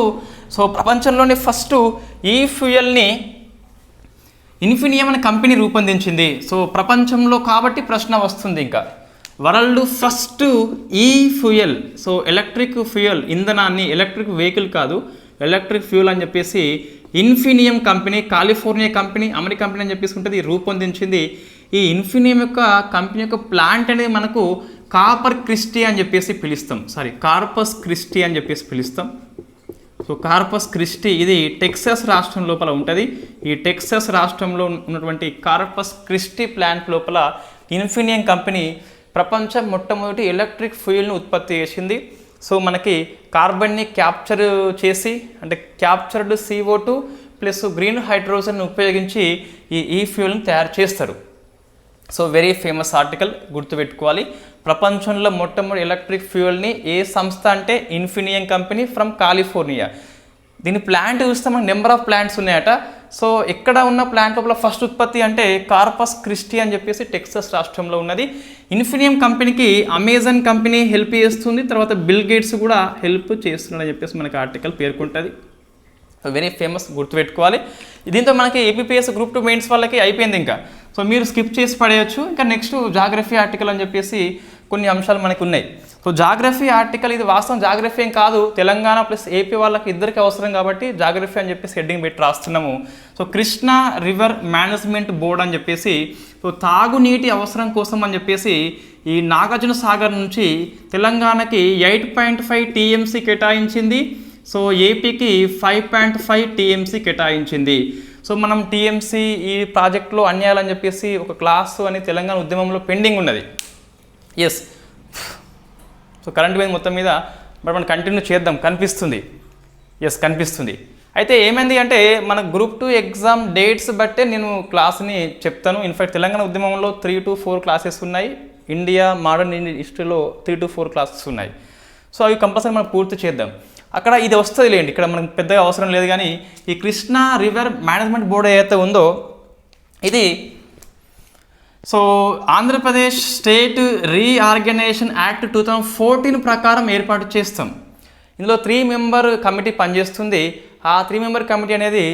సో ప్రపంచంలోనే ఫస్ట్ ఈ ఫ్యూయల్ని ఇన్ఫినియం అనే కంపెనీ రూపొందించింది. సో ప్రపంచంలో కాబట్టి ప్రశ్న వస్తుంది, ఇంకా వరల్డ్ ఫస్ట్ ఈ ఫ్యూయల్. సో ఎలక్ట్రిక్ ఫ్యూయల్ ఇంధనాన్ని, ఎలక్ట్రిక్ వెహికల్ కాదు ఎలక్ట్రిక్ ఫ్యూయల్ అని చెప్పేసి Infinium company, California company, America company అని చెప్పేసి ఉంటుంది, రూపొందించింది. ఈ ఇన్ఫినియం యొక్క కంపెనీ యొక్క ప్లాంట్ అనేది మనకు కార్పస్ క్రిస్టీ అని చెప్పేసి పిలుస్తాం. సో కార్పస్ క్రిస్టీ ఇది టెక్సాస్ రాష్ట్రం లోపల ఉంటుంది. ఈ టెక్సాస్ రాష్ట్రంలో ఉన్నటువంటి కార్పస్ క్రిస్టీ ప్లాంట్ లోపల ఇన్ఫినియం కంపెనీ ప్రపంచం మొట్టమొదటి ఎలక్ట్రిక్ ఫ్యూయల్ను ఉత్పత్తి చేసింది. సో మనకి కార్బన్ని క్యాప్చర్ చేసి అంటే captured CO2 plus green hydrogen ఉపయోగించి ఈ ఫ్యూయల్ని తయారు చేస్తారు. సో వెరీ ఫేమస్ ఆర్టికల్, గుర్తుపెట్టుకోవాలి. ప్రపంచంలో మొట్టమొదటి ఎలక్ట్రిక్ ఫ్యూయల్ని ఏ సంస్థ అంటే ఇన్ఫినియం కంపెనీ ఫ్రమ్ కాలిఫోర్నియా. దీని ప్లాంట్ చూస్తే మనకి నెంబర్ ఆఫ్ ప్లాంట్స్ ఉన్నాయట. సో ఎక్కడ ఉన్న ప్లాంట్ లోపల ఫస్ట్ ఉత్పత్తి అంటే కార్పస్ క్రిస్టీ అని చెప్పేసి టెక్సాస్ రాష్ట్రంలో ఉన్నది. ఇన్ఫినియం కంపెనీకి అమెజాన్ కంపెనీ హెల్ప్ చేస్తుంది, తర్వాత బిల్ గేట్స్ కూడా హెల్ప్ చేస్తున్నాడు అని చెప్పేసి మనకి ఆర్టికల్ పేర్కొంటుంది. వెరీ ఫేమస్, గుర్తుపెట్టుకోవాలి. దీంతో మనకి APPS గ్రూప్ 2 మెయిన్స్ వాళ్ళకి అయిపోయింది ఇంకా. సో మీరు స్కిప్ చేసి పడేయచ్చు. ఇంకా నెక్స్ట్ జాగ్రఫీ ఆర్టికల్ అని చెప్పేసి కొన్ని అంశాలు మనకు ఉన్నాయి. సో జాగ్రఫీ ఆర్టికల్ ఇది వాస్తవం జాగ్రఫీ ఏం కాదు, తెలంగాణ ప్లస్ AP వాళ్ళకి ఇద్దరికి అవసరం కాబట్టి జాగ్రఫీ అని చెప్పేసి హెడ్డింగ్ పెట్టి రాస్తున్నాము. So Krishna river management board అని చెప్పేసి సో తాగునీటి అవసరం కోసం అని చెప్పేసి ఈ నాగార్జున సాగర్ నుంచి తెలంగాణకి 8.5 TMC కేటాయించింది. సో ఏపీకి 5.5 TMC కేటాయించింది. సో మనం TMC ఈ ప్రాజెక్ట్లో అన్యాయాలని చెప్పేసి ఒక క్లాసు అని తెలంగాణ ఉద్యమంలో పెండింగ్ ఉన్నది. ఎస్, సో కరెంట్ మీద మొత్తం మీద బట్ మనం కంటిన్యూ చేద్దాం, కనిపిస్తుంది. ఎస్, కనిపిస్తుంది. అయితే ఏమైంది అంటే మన గ్రూప్ 2 ఎగ్జామ్ డేట్స్ బట్టే నేను క్లాస్ని చెప్తాను. ఇన్ఫాక్ట్ తెలంగాణ ఉద్యమంలో 3 to 4 క్లాసెస్ ఉన్నాయి, ఇండియా మోడర్న్ ఇండియన్ హిస్టరీలో 3 to 4 క్లాసెస్ ఉన్నాయి. సో అవి కంపల్సరీ మనం పూర్తి చేద్దాం. అక్కడ ఇది వస్తుంది లేండి, ఇక్కడ మనకు పెద్దగా అవసరం లేదు. కానీ ఈ కృష్ణా రివర్ మేనేజ్మెంట్ బోర్డు ఏదైతే ఉందో ఇది so Andhra Pradesh state reorganisation act 2014 ప్రకారం ఏర్పాటు చేస్తాం. ఇందులో 3 మెంబర్ కమిటీ పనిచేస్తుంది. ఆ 3 మెంబర్ కమిటీ అనేది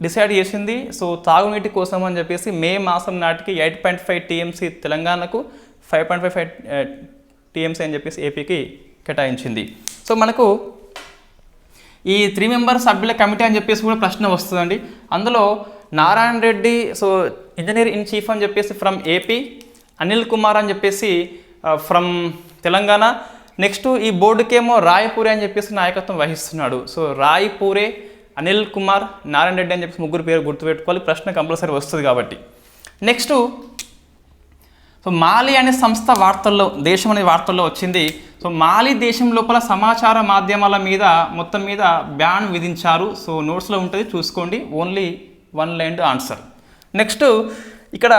డిసైడ్ చేసింది. సో తాగునీటి కోసం అని చెప్పేసి మే మాసం నాటికి 8.5 టీఎంసీ తెలంగాణకు, 5.55 టీఎంసీ అని చెప్పేసి ఏపీకి కేటాయించింది. సో మనకు ఈ 3 మెంబర్ సభ్యుల కమిటీ అని చెప్పేసి కూడా ప్రశ్న వస్తుందండి. అందులో Narayana Reddy so engineer in chief అని చెప్పేసి ఫ్రమ్ ఏపీ, అనిల్ కుమార్ అని చెప్పేసి ఫ్రమ్ తెలంగాణ. నెక్స్ట్ ఈ బోర్డుకేమో రాయపూరే అని చెప్పేసి నాయకత్వం వహిస్తున్నాడు. సో రాయపూరే, అనిల్ కుమార్, నారాయణ రెడ్డి అని చెప్పేసి ముగ్గురు పేరు గుర్తుపెట్టుకోవాలి, ప్రశ్న కంపల్సరీ వస్తుంది కాబట్టి. నెక్స్ట్ సో మాలి అనే సంస్థ వార్తల్లో, దేశం అనే వార్తల్లో వచ్చింది. సో మాలి దేశం లోపల సమాచార మాధ్యమాల మీద మొత్తం మీద బ్యాన్ విధించారు. సో నోట్స్లో ఉంటుంది, చూసుకోండి. Only 1 line answer. నెక్స్ట్ ఇక్కడ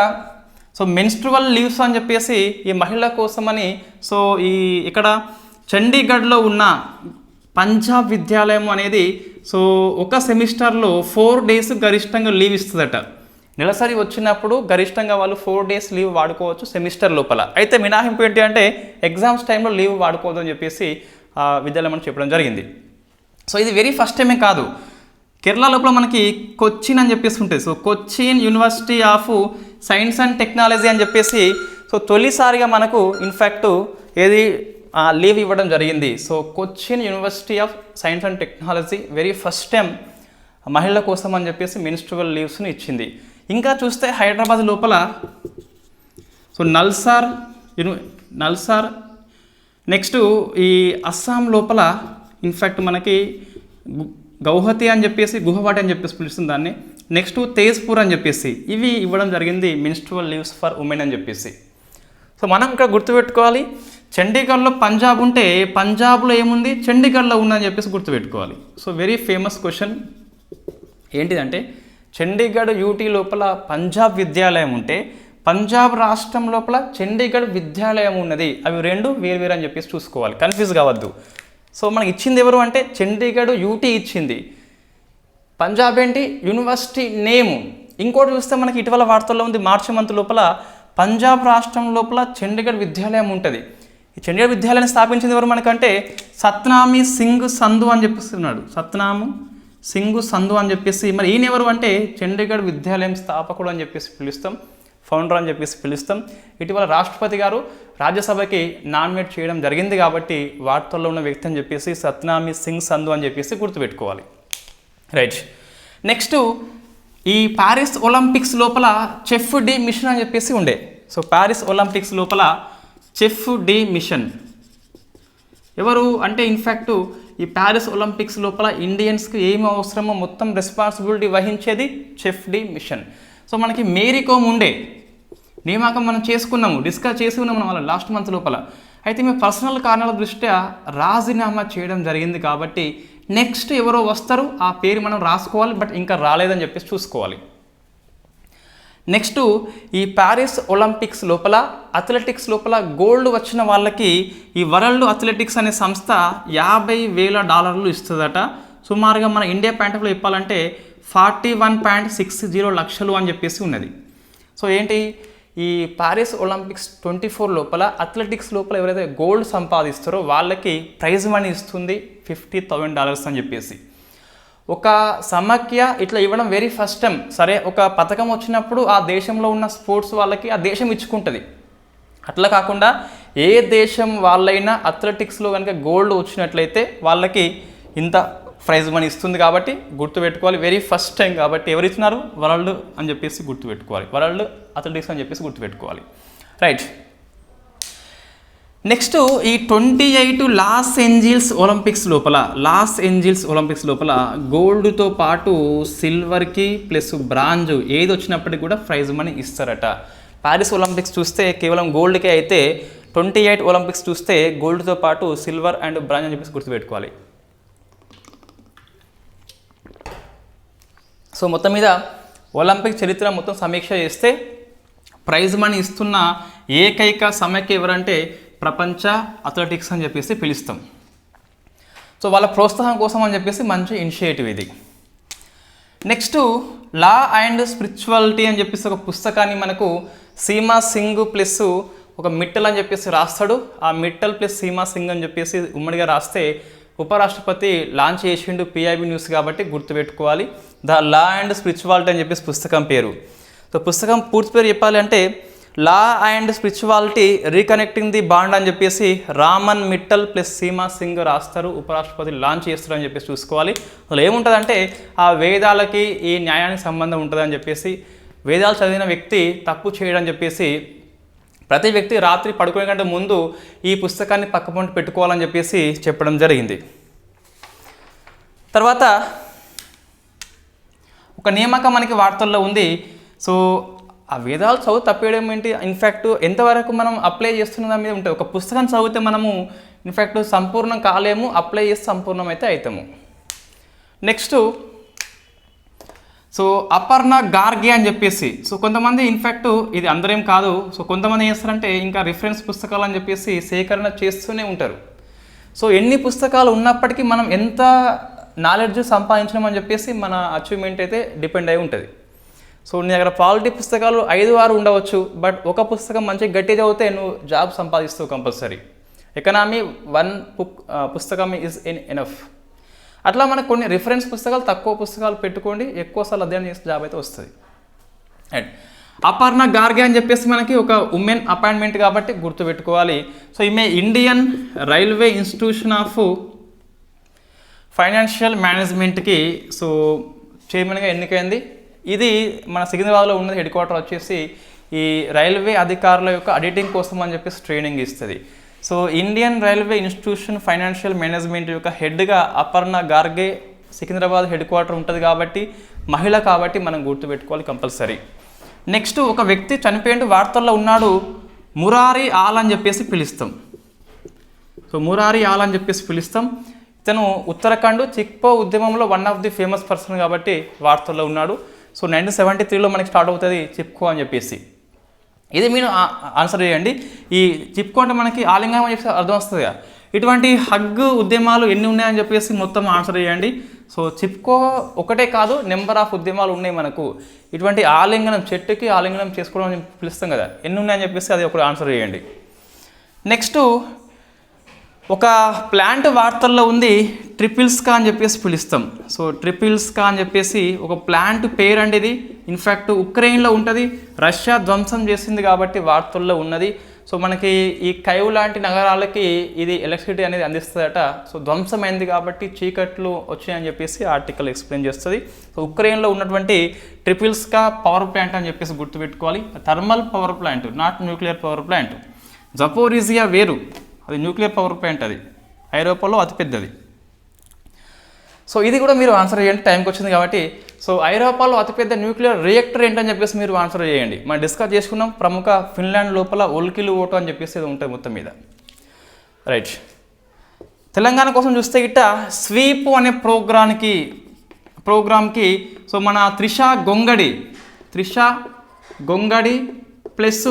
సో మెన్స్ట్రువల్ లీవ్స్ అని చెప్పేసి ఈ మహిళల కోసమని సో ఇక్కడ చండీగఢ్లో ఉన్న పంజాబ్ విద్యాలయం అనేది సో ఒక సెమిస్టర్లో 4 డేస్ గరిష్టంగా లీవ్ ఇస్తుందట. నెలసరి వచ్చినప్పుడు గరిష్టంగా వాళ్ళు 4 డేస్ లీవ్ వాడుకోవచ్చు సెమిస్టర్ లోపల. అయితే మినహాయింపు ఏంటి అంటే ఎగ్జామ్స్ టైంలో లీవ్ వాడుకోవద్దు అని చెప్పేసి విద్యాలయం మనకు చెప్పడం జరిగింది. సో ఇది వెరీ ఫస్ట్ టైమే కాదు, కేరళ లోపల మనకి కొచ్చిన్ అని చెప్పేసి ఉంటుంది. So Cochin university of science and technology అని చెప్పేసి సో తొలిసారిగా మనకు ఇన్ఫ్యాక్ట్ ఏది లీవ్ ఇవ్వడం జరిగింది. So Cochin university of science and technology very first time మహిళల కోసం అని చెప్పేసి మెన్స్ట్రువల్ లీవ్స్ని ఇచ్చింది. ఇంకా చూస్తే హైదరాబాద్ లోపల సో నల్సార్ నెక్స్ట్ ఈ అస్సాం లోపల ఇన్ఫ్యాక్ట్ మనకి గౌహతి అని చెప్పేసి, గుహవాటి అని చెప్పేసి పిలుస్తుంది దాన్ని. నెక్స్ట్ తేజ్పూర్ అని చెప్పేసి ఇవి ఇవ్వడం జరిగింది మెన్స్ట్రువల్ లీవ్స్ ఫర్ ఉమెన్ అని చెప్పేసి. సో మనం ఇక్కడ గుర్తుపెట్టుకోవాలి, చండీగఢ్లో పంజాబ్ ఉంటే పంజాబ్లో ఏముంది, చండీగఢ్లో ఉందని చెప్పేసి గుర్తుపెట్టుకోవాలి. సో వెరీ ఫేమస్ క్వశ్చన్ ఏంటిదంటే చండీగఢ్ యూటీ లోపల పంజాబ్ విద్యాలయం ఉంటే పంజాబ్ రాష్ట్రం లోపల చండీగఢ్ విద్యాలయం ఉన్నది. అవి 2 వేరు అని చెప్పేసి చూసుకోవాలి, కన్ఫ్యూజ్ కావద్దు. సో మనకి ఇచ్చింది ఎవరు అంటే చండీగఢ్ యూటీ ఇచ్చింది, పంజాబ్ ఏంటి యూనివర్సిటీ నేము. ఇంకోటి చూస్తే మనకి ఇటీవల వార్తల్లో ఉంది, మార్చి మంత్ లోపల పంజాబ్ రాష్ట్రం లోపల చండీగఢ్ విద్యాలయం ఉంటుంది. ఈ చండీగఢ్ విద్యాలయాన్ని స్థాపించింది ఎవరు మనకంటే సత్నామి సింగ్ సంధు అని చెప్పిస్తున్నాడు. సత్నాము సింగ్ సంధు అని చెప్పేసి. మరి ఈయన ఎవరు అంటే చండీగఢ్ విద్యాలయం స్థాపకుడు అని చెప్పేసి పిలుస్తాం, ఫౌండర్ అని చెప్పేసి పిలుస్తాం. ఇటీవల రాష్ట్రపతి గారు రాజ్యసభకి నామినేట్ చేయడం జరిగింది కాబట్టి వార్తల్లో ఉన్న వ్యక్తి అని చెప్పేసి సత్నామి సింగ్ సంధు అని చెప్పేసి గుర్తుపెట్టుకోవాలి. రైట్. నెక్స్ట్ ఈ ప్యారిస్ ఒలింపిక్స్ లోపల చెఫ్ డి మిషన్ అని చెప్పేసి ఉండే. సో ప్యారిస్ ఒలింపిక్స్ లోపల చెఫ్ డి మిషన్ ఎవరు అంటే ఇన్ఫ్యాక్ట్ ఈ ప్యారిస్ ఒలింపిక్స్ లోపల ఇండియన్స్కి ఏమి అవసరమో మొత్తం రెస్పాన్సిబిలిటీ వహించేది చెఫ్ డి మిషన్. సో మనకి మేరీ కోమ్ ఉండే, నియామకం మనం చేసుకున్నాము, డిస్కస్ చేసి ఉన్నాము మనం వాళ్ళ లాస్ట్ మంత్ లోపల. అయితే మేము పర్సనల్ కారణాల దృష్ట్యా రాజీనామా చేయడం జరిగింది కాబట్టి నెక్స్ట్ ఎవరో వస్తారు, ఆ పేరు మనం రాసుకోవాలి, బట్ ఇంకా రాలేదని చెప్పేసి చూసుకోవాలి. నెక్స్ట్ ఈ ప్యారిస్ ఒలింపిక్స్ లోపల అథ్లెటిక్స్ లోపల గోల్డ్ వచ్చిన వాళ్ళకి ఈ వరల్డ్ అథ్లెటిక్స్ అనే సంస్థ $50,000 ఇస్తుందట. సుమారుగా మన ఇండియా పాయింట్ ఆఫ్లో చెప్పాలంటే 41.60 లక్షలు అని చెప్పేసి ఉన్నది. సో ఏంటి ఈ ప్యారిస్ ఒలింపిక్స్ 24 లోపల అథ్లెటిక్స్ లోపల ఎవరైతే గోల్డ్ సంపాదిస్తారో వాళ్ళకి ప్రైజ్ మనీ ఇస్తుంది $50,000 అని చెప్పేసి. ఒక సమాఖ్య ఇట్లా ఇవ్వడం వెరీ ఫస్ట్ టైం. సరే ఒక పథకం వచ్చినప్పుడు ఆ దేశంలో ఉన్న స్పోర్ట్స్ వాళ్ళకి ఆ దేశం ఇచ్చుకుంటుంది. అట్లా కాకుండా ఏ దేశం వాళ్ళైనా అథ్లెటిక్స్లో కనుక గోల్డ్ వచ్చినట్లయితే వాళ్ళకి ఇంత ప్రైజ్ మనీ ఇస్తుంది కాబట్టి గుర్తుపెట్టుకోవాలి. వెరీ ఫస్ట్ టైం కాబట్టి ఎవరు ఇచ్చినారు, వరల్డ్ అని చెప్పేసి గుర్తుపెట్టుకోవాలి, వరల్డ్ అథ్లెటిక్స్ అని చెప్పేసి గుర్తుపెట్టుకోవాలి. రైట్. నెక్స్ట్ ఈ 28 లాస్ ఏంజిల్స్ ఒలింపిక్స్ లోపల గోల్డ్తో పాటు సిల్వర్కి ప్లస్ బ్రాంజ్ ఏది వచ్చినప్పటికీ కూడా ప్రైజ్ మనీ ఇస్తారట. ప్యారిస్ ఒలింపిక్స్ చూస్తే కేవలం గోల్డ్కే అయితే 28 ఒలింపిక్స్ చూస్తే గోల్డ్తో పాటు సిల్వర్ అండ్ బ్రాంజ్ అని చెప్పేసి గుర్తుపెట్టుకోవాలి. సో మొత్తం మీద ఒలింపిక్ చరిత్ర మొత్తం సమీక్ష చేస్తే ప్రైజ్ మనీ ఇస్తున్న ఏకైక సమాఖ్య ఎవరంటే ప్రపంచ అథ్లెటిక్స్ అని చెప్పేసి పిలుస్తాం. సో వాళ్ళ ప్రోత్సాహం కోసం అని చెప్పేసి మంచి ఇనిషియేటివ్ ఇది. నెక్స్ట్ లా అండ్ స్పిరిచువాలిటీ అని చెప్పేసి ఒక పుస్తకాన్ని మనకు సీమా సింగ్ ప్లస్ ఒక మిట్టల్ అని చెప్పేసి రాస్తాడు. ఆ మిట్టల్ ప్లస్ సీమా సింగ్ అని చెప్పేసి ఉమ్మడిగా రాస్తే ఉపరాష్ట్రపతి లాంచ్ చేసిండు పిఐబి న్యూస్ కాబట్టి గుర్తుపెట్టుకోవాలి. ద లా అండ్ స్పిరిచువాలిటీ అని చెప్పేసి పుస్తకం పేరు. సో పుస్తకం పూర్తి పేరు చెప్పాలి అంటే law and spirituality reconnecting the bond అని చెప్పేసి రామన్ మిట్టల్ ప్లస్ సీమా సింగ్ రాస్తారు. ఉపరాష్ట్రపతి లాంచ్ చేస్తారు అని చెప్పేసి చూసుకోవాలి. అసలు ఏముంటుందంటే ఆ వేదాలకి ఈ న్యాయానికి సంబంధం ఉంటుందని చెప్పేసి, వేదాలు చదివిన వ్యక్తి తప్పు చేయడం అని చెప్పేసి ప్రతి వ్యక్తి రాత్రి పడుకునే కంటే ముందు ఈ పుస్తకాన్ని పక్కపొంటి పెట్టుకోవాలని చెప్పేసి చెప్పడం జరిగింది. తర్వాత ఒక నియామకం మనకి వార్తల్లో ఉంది. సో ఆ వేదాలు చదువు తప్పేయడం ఏంటి, ఇన్ఫ్యాక్ట్ ఎంతవరకు మనం అప్లై చేస్తున్న దాని మీద ఉంటుంది. ఒక పుస్తకం చదివితే మనము ఇన్ఫ్యాక్ట్ సంపూర్ణం కాలేము, అప్లై చేసి సంపూర్ణం అయితే అవుతాము. నెక్స్ట్ సో అపర్ణ గార్గే అని చెప్పేసి, సో కొంతమంది ఇన్ఫ్యాక్ట్ ఇది అందరేం కాదు, సో కొంతమంది ఏం చేస్తారంటే ఇంకా రిఫరెన్స్ పుస్తకాలు అని చెప్పేసి సేకరణ చేస్తూనే ఉంటారు. సో ఎన్ని పుస్తకాలు ఉన్నప్పటికీ మనం ఎంత నాలెడ్జ్ సంపాదించడం చెప్పేసి మన అచీవ్మెంట్ అయితే డిపెండ్ అయి ఉంటుంది. సో నీ దగ్గర పాలిటీ పుస్తకాలు 5-6 ఉండవచ్చు, బట్ ఒక పుస్తకం మంచిగా గట్టి చదివితే నువ్వు జాబ్ సంపాదిస్తావు కంపల్సరీ. ఎకనామీ 1 పుస్తకం ఈజ్ ఎనఫ్. అట్లా మనకు కొన్ని రిఫరెన్స్ పుస్తకాలు, తక్కువ పుస్తకాలు పెట్టుకోండి, ఎక్కువసార్లు అధ్యయనం చేస్తే జాబ్ అయితే వస్తుంది. అండ్ అపర్ణ గార్గే అని చెప్పేసి మనకి ఒక ఉమెన్ అపాయింట్మెంట్ కాబట్టి గుర్తుపెట్టుకోవాలి. సో ఈమె Indian railway institution of financial మేనేజ్మెంట్కి సో చైర్మన్గా ఎన్నికైంది. ఇది మన సికింద్రాబాద్లో ఉన్నది. హెడ్ క్వార్టర్ వచ్చేసి ఈ రైల్వే అధికారుల యొక్క ఆడిటింగ్ కోసం అని చెప్పేసి ట్రైనింగ్ ఇస్తుంది. So Indian railway institution financial management యొక్క హెడ్గా అపర్ణ గార్గే, సికింద్రాబాద్ హెడ్ క్వార్టర్ ఉంటుంది కాబట్టి మహిళ కాబట్టి మనం గుర్తుపెట్టుకోవాలి కంపల్సరీ. నెక్స్ట్ ఒక వ్యక్తి చనిపోయిన వార్తల్లో ఉన్నాడు, మురారి ఆల్ అని చెప్పేసి పిలుస్తాం. సో మురారి ఆల్ అని చెప్పేసి పిలుస్తాం. ఇతను ఉత్తరాఖండ్ చిక్పో ఉద్యమంలో one of the famous person కాబట్టి వార్తల్లో ఉన్నాడు. సో 1973లో మనకి స్టార్ట్ అవుతుంది చిప్కో అని చెప్పేసి. ఇది మీరు ఆన్సర్ చేయండి. ఈ చిప్కో అంటే మనకి ఆలింగనం అని చెప్పేసి అర్థం వస్తుంది కదా. ఇటువంటి హగ్ ఉద్యమాలు ఎన్ని ఉన్నాయని చెప్పేసి మొత్తం ఆన్సర్ చేయండి. సో చిప్కో ఒకటే కాదు, నెంబర్ ఆఫ్ ఉద్యమాలు ఉన్నాయి మనకు. ఇటువంటి ఆలింగనం, చెట్టుకి ఆలింగనం చేసుకోవడం అని పిలుస్తాం కదా, ఎన్ని ఉన్నాయని చెప్పేసి అది ఒకటి ఆన్సర్ చేయండి. నెక్స్ట్ ఒక ప్లాంట్ వార్తల్లో ఉంది, ట్రిపిల్స్కా అని చెప్పేసి పిలుస్తాం. సో ట్రిపిల్స్కా అని చెప్పేసి ఒక ప్లాంట్ పేరు అండి. ఇది ఇన్ఫ్యాక్ట్ ఉక్రెయిన్లో ఉంటుంది. రష్యా ధ్వంసం చేసింది కాబట్టి వార్తల్లో ఉన్నది. సో మనకి ఈ కైవ్ లాంటి నగరాలకి ఇది ఎలక్ట్రిసిటీ అనేది అందిస్తుందట. సో ధ్వంసమైంది కాబట్టి చీకట్లు వచ్చాయని చెప్పేసి ఆర్టికల్ ఎక్స్ప్లెయిన్ చేస్తుంది. సో ఉక్రెయిన్లో ఉన్నటువంటి ట్రిపిల్స్కా పవర్ ప్లాంట్ అని చెప్పేసి గుర్తుపెట్టుకోవాలి. Thermal power plant, not nuclear power plant. Zaporizhzhia వేరు, అది న్యూక్లియర్ పవర్ ప్లాంట్, అది ఐరోపాలో అతిపెద్దది. సో ఇది కూడా మీరు ఆన్సర్ చేయండి, టైంకి వచ్చింది కాబట్టి. సో ఐరోపాలో అతిపెద్ద న్యూక్లియర్ రియాక్టర్ ఏంటని చెప్పేసి మీరు ఆన్సర్ చేయండి. మనం డిస్కస్ చేసుకున్నాం. ప్రముఖ ఫిన్లాండ్ లోపల ఒల్కిలు ఓటో అని చెప్పేసి ఇది ఉంటుంది మొత్తం మీద. రైట్. తెలంగాణ కోసం చూస్తే గిట్ట స్వీప్ అనే ప్రోగ్రామ్కి సో మన త్రిషా గొంగడి ప్లస్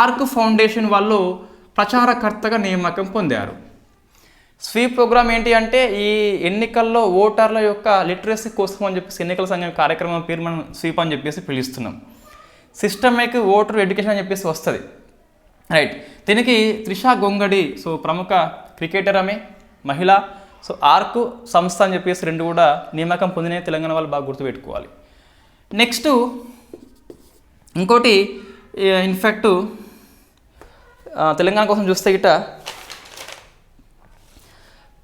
ఆర్క్ ఫౌండేషన్ వాళ్ళు ప్రచారకర్తగా నియామకం పొందారు. స్వీప్ ప్రోగ్రామ్ ఏంటి అంటే ఈ ఎన్నికల్లో ఓటర్ల యొక్క లిటరసీ కోసం అని చెప్పేసి ఎన్నికల సంఘం కార్యక్రమం పేరు మనం స్వీప్ అని చెప్పేసి పిలుస్తున్నాం. సిస్టమేటిక్ ఓటర్ ఎడ్యుకేషన్ అని చెప్పేసి వస్తుంది. రైట్. దీనికి త్రిషా గొంగడి సో ప్రముఖ క్రికెటర్, ఆమె మహిళ. సో ఆర్క్ సంస్థ అని చెప్పేసి రెండు కూడా నియామకం పొందిన తెలంగాణ వాళ్ళు బాగా గుర్తుపెట్టుకోవాలి. నెక్స్ట్ ఇంకోటి ఇన్ఫ్యాక్ట్ తెలంగాణ కోసం చూస్తే గిట్ట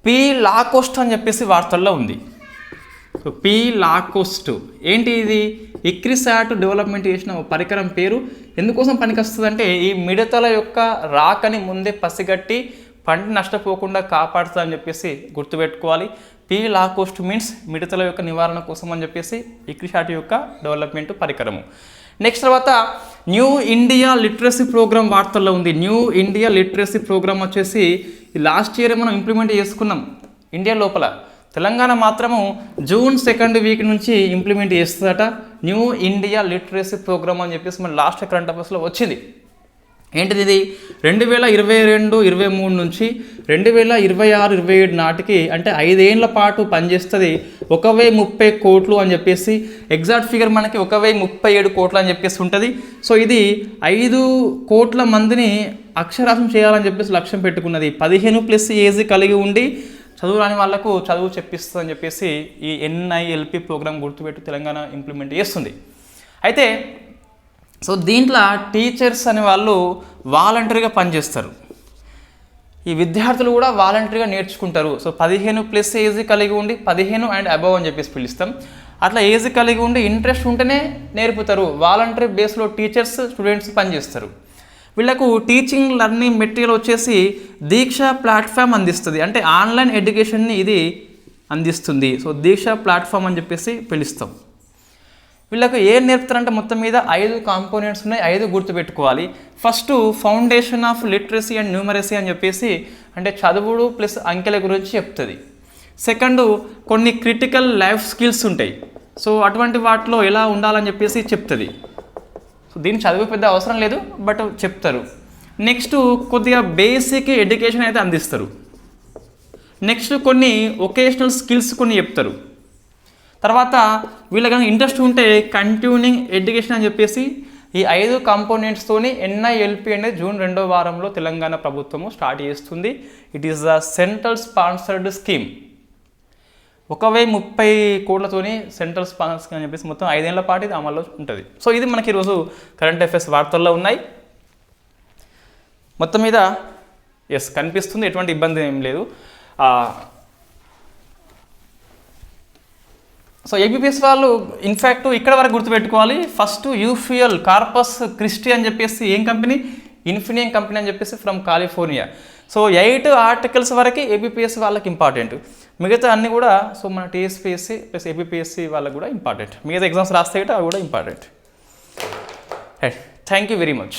పి లాకోస్ట్ అని చెప్పేసి వార్తల్లో ఉంది. సో పి లాకోస్ట్ ఏంటి ఇది? ఇక్రిసాట్ డెవలప్మెంట్ చేసిన పరికరం పేరు. ఎందుకోసం పనికొస్తుందంటే ఈ మిడతల యొక్క రాకని ముందే పసిగట్టి పంట నష్టపోకుండా కాపాడుతుంది అని చెప్పేసి గుర్తుపెట్టుకోవాలి. పి లాకోస్ట్ మీన్స్ మిడతల యొక్క నివారణ కోసం అని చెప్పేసి ఇక్రిసాట్ యొక్క డెవలప్మెంట్ పరికరము. నెక్స్ట్ తర్వాత న్యూ ఇండియా లిటరసీ ప్రోగ్రామ్ వార్తల్లో ఉంది. న్యూ ఇండియా లిటరసీ ప్రోగ్రామ్ వచ్చేసి లాస్ట్ ఇయర్ మనం ఇంప్లిమెంట్ చేసుకున్నాం ఇండియా లోపల. తెలంగాణ మాత్రము జూన్ 2nd వీక్ నుంచి ఇంప్లిమెంట్ చేస్తుందట న్యూ ఇండియా లిటరసీ ప్రోగ్రామ్ అని చెప్పేసి మన లాస్ట్ కరెంట్ అఫైర్స్లో వచ్చింది. ఏంటిది ఇది 2022-23 నుంచి 2026-27 నాటికి అంటే 5 ఏళ్ల పాటు పనిచేస్తుంది 1030 కోట్లు అని చెప్పేసి ఎగ్జాక్ట్ ఫిగర్ మనకి 1037 కోట్లు అని చెప్పేసి ఉంటుంది. సో ఇది 5 కోట్ల మందిని అక్షరాస్యం చేయాలని చెప్పేసి లక్ష్యం పెట్టుకున్నది. 15+ ఏజ్ కలిగి ఉండి చదువు రాని వాళ్ళకు చదువు చెప్పిస్తుంది అని చెప్పేసి ఈ NILP ప్రోగ్రామ్ గుర్తుపెట్టు తెలంగాణ ఇంప్లిమెంట్ చేస్తుంది. అయితే సో దీంట్లో టీచర్స్ అనే వాళ్ళు వాలంటరీగా పనిచేస్తారు. ఈ విద్యార్థులు కూడా వాలంటరీగా నేర్చుకుంటారు. సో 15+ ఏజ్ కలిగి ఉండి 15 అండ్ అబవ్ అని చెప్పేసి పిలుస్తాం. అట్లా ఏజ్ కలిగి ఉండి ఇంట్రెస్ట్ ఉంటేనే నేర్పుతారు. వాలంటరీ బేస్లో టీచర్స్ స్టూడెంట్స్ పనిచేస్తారు. వీళ్ళకు టీచింగ్ లెర్నింగ్ మెటీరియల్ వచ్చేసి దీక్ష ప్లాట్ఫామ్ అందిస్తుంది. అంటే ఆన్లైన్ ఎడ్యుకేషన్ని ఇది అందిస్తుంది. సో దీక్ష ప్లాట్ఫామ్ అని చెప్పేసి పిలుస్తాం. వీళ్ళకు ఏం నేర్పుతారంటే మొత్తం మీద 5 కాంపోనెంట్స్ ఉన్నాయి. 5 గుర్తుపెట్టుకోవాలి. First foundation of literacy and numeracy అని చెప్పేసి అంటే చదువుడు ప్లస్ అంకెల గురించి చెప్తుంది. సెకండ్ కొన్ని క్రిటికల్ లైఫ్ స్కిల్స్ ఉంటాయి. సో అటువంటి వాటిలో ఎలా ఉండాలని చెప్పేసి చెప్తుంది. సో దీన్ని చదువు పెద్ద అవసరం లేదు బట్ చెప్తారు. నెక్స్ట్ కొద్దిగా బేసిక్ ఎడ్యుకేషన్ అయితే అందిస్తారు. నెక్స్ట్ కొన్ని ఒకేషనల్ స్కిల్స్ కొన్ని చెప్తారు. తర్వాత వీళ్ళకి ఇంట్రెస్ట్ ఉంటే కంటిన్యూయింగ్ ఎడ్యుకేషన్ అని చెప్పేసి ఈ 5 కాంపోనెంట్స్తోని NILP అనేది జూన్ 2వ వారంలో తెలంగాణ ప్రభుత్వము స్టార్ట్ చేస్తుంది. It is the central sponsored scheme. 1030 కోట్లతోని సెంట్రల్ స్పాన్సర్ అని చెప్పేసి మొత్తం 5 ఏళ్ల పాటు ఇది అమల్లో ఉంటుంది. సో ఇది మనకి ఈరోజు కరెంట్ అఫైర్స్ వార్తల్లో ఉన్నాయి. మొత్తం మీద కనిపిస్తుంది, ఎటువంటి ఇబ్బంది ఏం లేదు. సో ఏబిపిఎస్ వాళ్ళు ఇన్ఫ్యాక్ట్ ఇక్కడ వరకు గుర్తుపెట్టుకోవాలి. ఫస్ట్ యూఫియల్ కార్పస్ క్రిస్టీ అని చెప్పేసి ఏం కంపెనీ, ఇన్ఫినియం కంపెనీ అని చెప్పేసి ఫ్రమ్ కాలిఫోర్నియా. సో 8 ఆర్టికల్స్ వరకు ఏబిపిఎస్ వాళ్ళకి ఇంపార్టెంట్. మిగతా అన్నీ కూడా సో మన టీఎస్పీఎస్సీ ప్లస్ ఏబిపిఎస్సీ వాళ్ళకి కూడా ఇంపార్టెంట్. మిగతా ఎగ్జామ్స్ రాస్తే అవి కూడా important. Thank you very much.